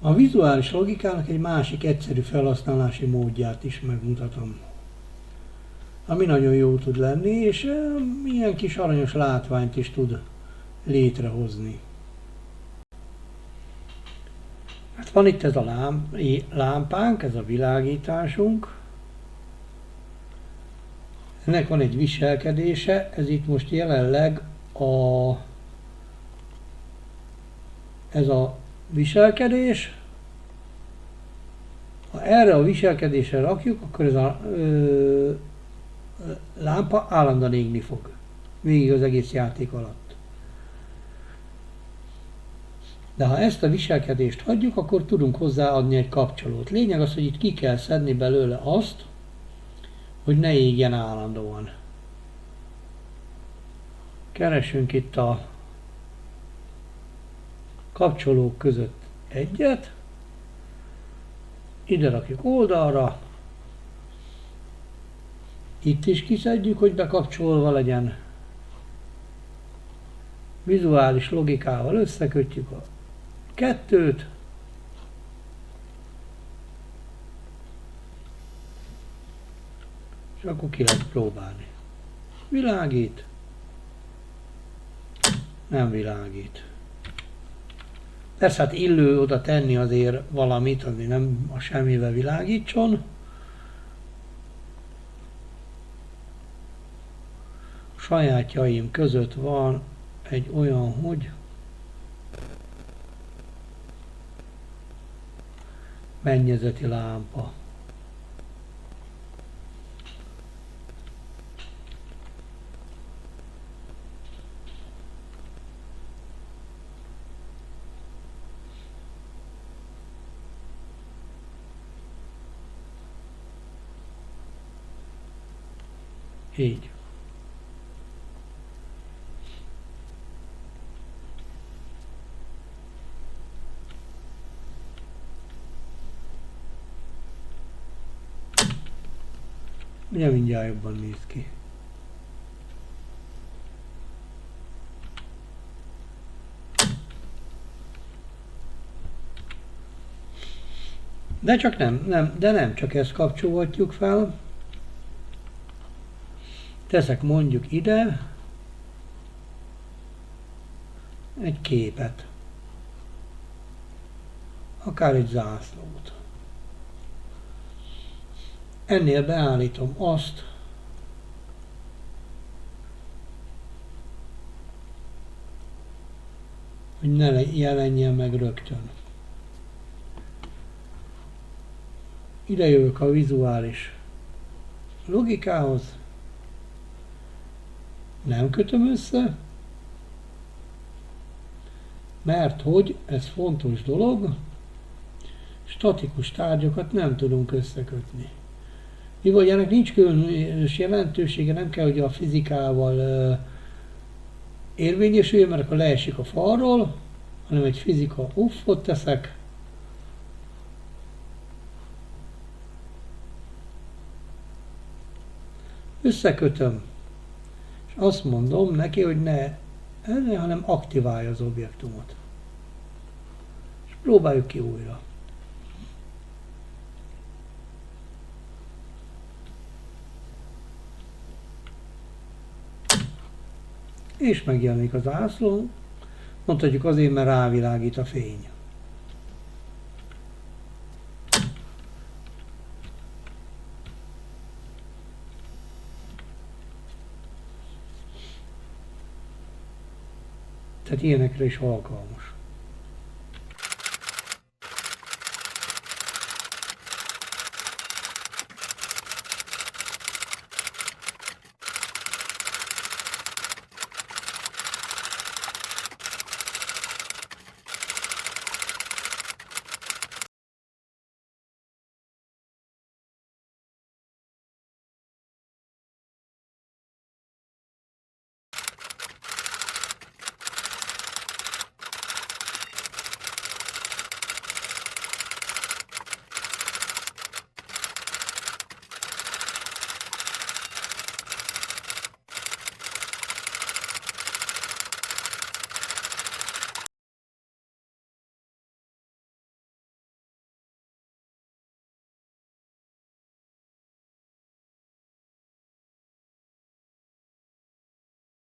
A vizuális logikának egy másik egyszerű felhasználási módját is megmutatom, ami nagyon jó tud lenni, és ilyen kis aranyos látványt is tud létrehozni. Hát van itt ez a lámpánk, ez a világításunk. Ennek van egy viselkedése, ez itt most jelenleg ez a viselkedés. Ha erre a viselkedésre rakjuk, akkor ez a lámpa állandóan égni fog. Végig az egész játék alatt. De ha ezt a viselkedést hagyjuk, akkor tudunk hozzáadni egy kapcsolót. Lényeg az, hogy itt ki kell szedni belőle azt, hogy ne égjen állandóan. Keresünk itt a kapcsolók között egyet, ide rakjuk oldalra, itt is kiszedjük, hogy bekapcsolva legyen. Vizuális logikával összekötjük a kettőt, és akkor ki lehet próbálni. Világít, nem világít. Persze hát illő oda tenni azért valamit, ami nem a semmivel világítson. A sajátjaim között van egy olyan, hogy mennyezeti lámpa. Így. Ugye mindjárt jobban néz ki. De csak nem csak ezt kapcsolhatjuk fel. Teszek mondjuk ide egy képet, akár egy zászlót. Ennél beállítom azt, hogy ne jelenjen meg rögtön. Ide jövök a vizuális logikához, nem kötöm össze, mert hogy ez fontos dolog, statikus tárgyakat nem tudunk összekötni. Mivel ennek nincs különös jelentősége, nem kell, hogy a fizikával érvényesüljön, mert akkor leesik a falról, hanem egy fizika uffot teszek, összekötöm, és azt mondom neki, hogy ne, hanem aktiválja az objektumot. És próbáljuk ki újra. És megjelenik az zászló, mondhatjuk azért, mert rávilágít a fény. Tehát ilyenekre is alkalmas.